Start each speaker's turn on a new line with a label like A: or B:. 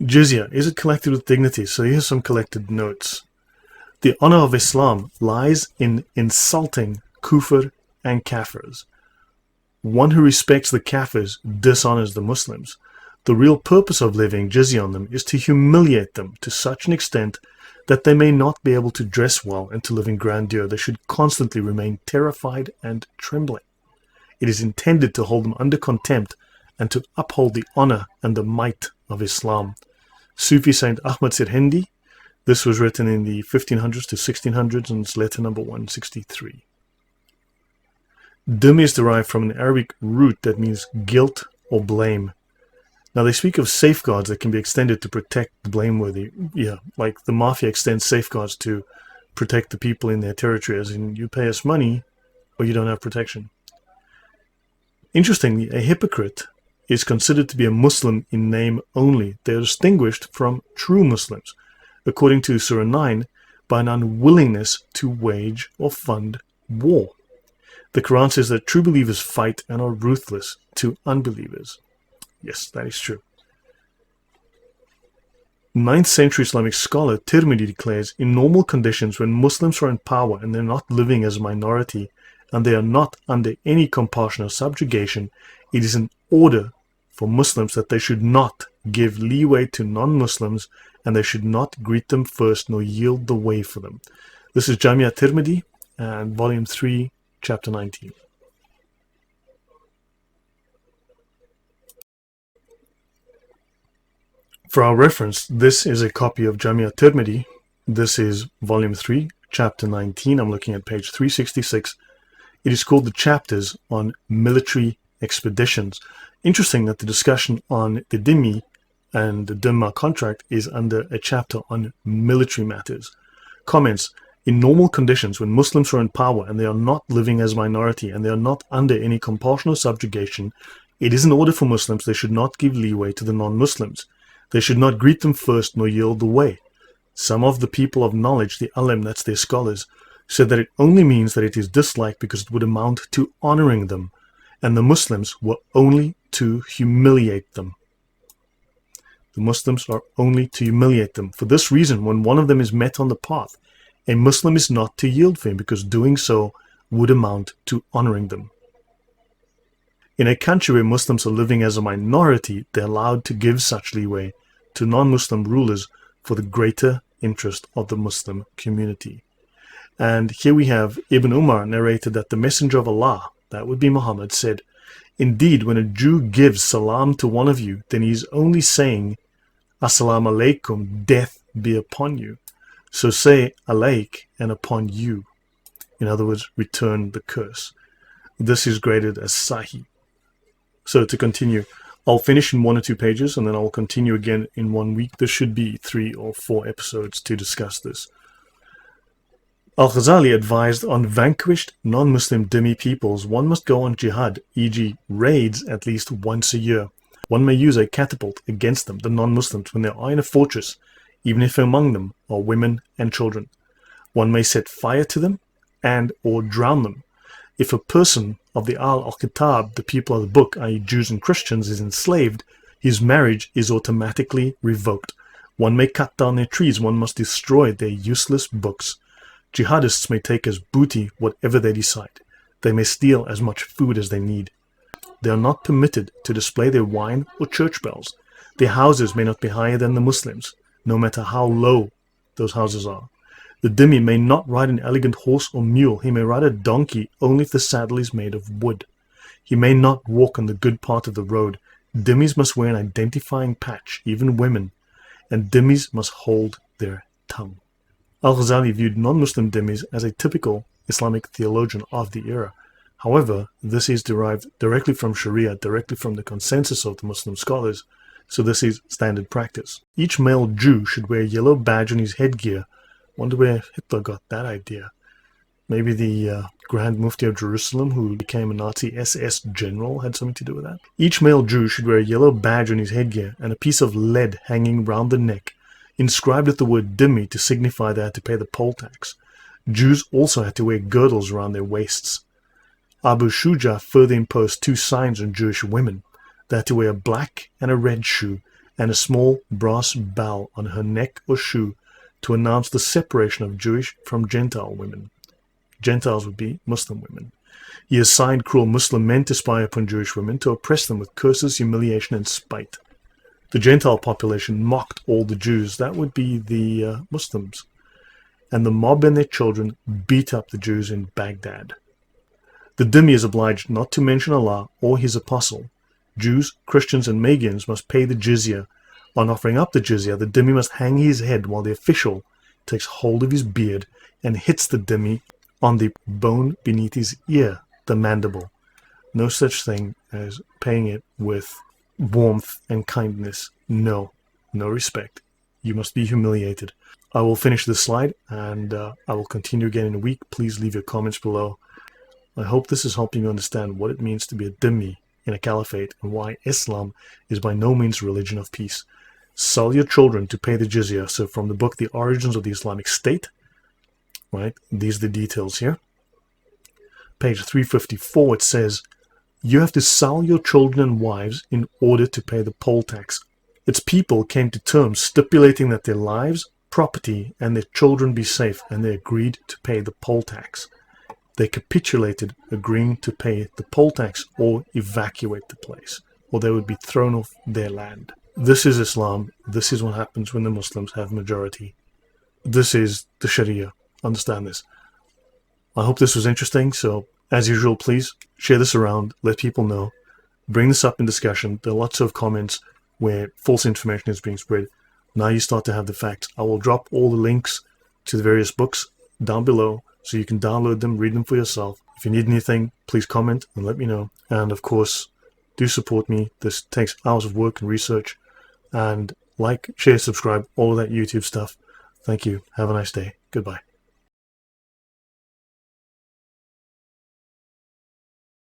A: Jizya, is it collected with dignity? So here's some collected notes. The honor of Islam lies in insulting kufr and kafirs. One who respects the kafirs dishonors the Muslims. The real purpose of levying jizya on them is to humiliate them to such an extent that they may not be able to dress well and to live in grandeur. They should constantly remain terrified and trembling. It is intended to hold them under contempt and to uphold the honor and the might of Islam. Sufi Saint Ahmad Sirhindi. This was written in the 1500s to 1600s and it's letter number 163. Dhimmi is derived from an Arabic root that means guilt or blame. Now they speak of safeguards that can be extended to protect the blameworthy. Yeah, like the mafia extends safeguards to protect the people in their territory, as in you pay us money or you don't have protection. Interestingly, a hypocrite is considered to be a Muslim in name only. They are distinguished from true Muslims, according to Surah 9, by an unwillingness to wage or fund war. The Quran says that true believers fight and are ruthless to unbelievers. Yes, that is true. 9th century Islamic scholar at-Tirmidhi declares, in normal conditions when Muslims are in power and they're not living as a minority and they are not under any compulsion or subjugation, it is an order for Muslims that they should not give leeway to non-Muslims and they should not greet them first nor yield the way for them. This is Jami at-Tirmidhi and volume 3, chapter 19. For our reference, this is a copy of Jami at-Tirmidhi. This is volume 3, chapter 19. I'm looking at page 366. It is called the chapters on military expeditions. Interesting that the discussion on the dhimmi and the dhimma contract is under a chapter on military matters. Comments: in normal conditions, when Muslims are in power and they are not living as minority and they are not under any compulsion or subjugation, it is an order for Muslims they should not give leeway to the non-Muslims. They should not greet them first nor yield the way. Some of the people of knowledge, the alim, that's their scholars, said that it only means that it is disliked because it would amount to honoring them, and the Muslims were only to humiliate them. The Muslims are only to humiliate them. For this reason, when one of them is met on the path, a Muslim is not to yield for him because doing so would amount to honoring them. In a country where Muslims are living as a minority, they're allowed to give such leeway to non-Muslim rulers for the greater interest of the Muslim community. And here we have Ibn Umar narrated that the Messenger of Allah, that would be Muhammad, said, indeed, when a Jew gives salam to one of you, then he is only saying, Assalamu alaikum, death be upon you. So say alaik and upon you. In other words, return the curse. This is graded as Sahih. So to continue, I'll finish in 1 or 2 pages and then I'll continue again in 1 week. There should be 3 or 4 episodes to discuss this. Al-Ghazali advised on vanquished non-Muslim dhimmi peoples one must go on jihad, e.g. raids at least once a year. One may use a catapult against them, the non-Muslims, when they are in a fortress, even if among them are women and children. One may set fire to them and or drown them. If a person of the al-Kitab, the people of the book, i.e. Jews and Christians, is enslaved, his marriage is automatically revoked. One may cut down their trees, one must destroy their useless books. Jihadists may take as booty whatever they decide. They may steal as much food as they need. They are not permitted to display their wine or church bells. Their houses may not be higher than the Muslims, no matter how low those houses are. The dhimmi may not ride an elegant horse or mule. He may ride a donkey only if the saddle is made of wood. He may not walk on the good part of the road. Dhimmis must wear an identifying patch, even women, and dhimmis must hold their tongue. Al-Ghazali viewed non-Muslim dhimmis as a typical Islamic theologian of the era. However, this is derived directly from Sharia, directly from the consensus of the Muslim scholars, so this is standard practice. Each male Jew should wear a yellow badge on his headgear. Wonder where Hitler got that idea. Maybe the Grand Mufti of Jerusalem, who became a Nazi SS general, had something to do with that. Each male Jew should wear a yellow badge on his headgear and a piece of lead hanging round the neck, inscribed with the word dhimmi to signify they had to pay the poll tax. Jews also had to wear girdles around their waists. Abu Shuja further imposed 2 signs on Jewish women. They had to wear a black and a red shoe, and a small brass bell on her neck or shoe to announce the separation of Jewish from Gentile women. Gentiles would be Muslim women. He assigned cruel Muslim men to spy upon Jewish women, to oppress them with curses, humiliation, and spite. The Gentile population mocked all the Jews. That would be the Muslims. And the mob and their children beat up the Jews in Baghdad. The dhimmi is obliged not to mention Allah or his apostle. Jews, Christians, and Magians must pay the jizya. On offering up the jizya, the dhimmi must hang his head while the official takes hold of his beard and hits the dhimmi on the bone beneath his ear, the mandible. No such thing as paying it with warmth and kindness. No respect. You must be humiliated. I will finish this slide and I will continue again in a week. Please leave your comments below. I hope this is helping you understand what it means to be a dhimmi in a caliphate and why Islam is by no means a religion of peace. Sell your children to pay the jizya. So from the book The Origins of the Islamic State, right, these are the details here. Page 354, it says, you have to sell your children and wives in order to pay the poll tax. Its people came to terms stipulating that their lives, property, and their children be safe, and they agreed to pay the poll tax. They capitulated, agreeing to pay the poll tax or evacuate the place, or they would be thrown off their land. This is Islam. This is what happens when the Muslims have majority. This is the Sharia. Understand this. I hope this was interesting. So, as usual, please share this around. Let people know. Bring this up in discussion. There are lots of comments where false information is being spread. Now you start to have the facts. I will drop all the links to the various books down below, so you can download them, read them for yourself. If you need anything, please comment and let me know. And of course, do support me. This takes hours of work and research. And like, share, subscribe, all of that YouTube stuff. Thank you. Have a nice day. Goodbye.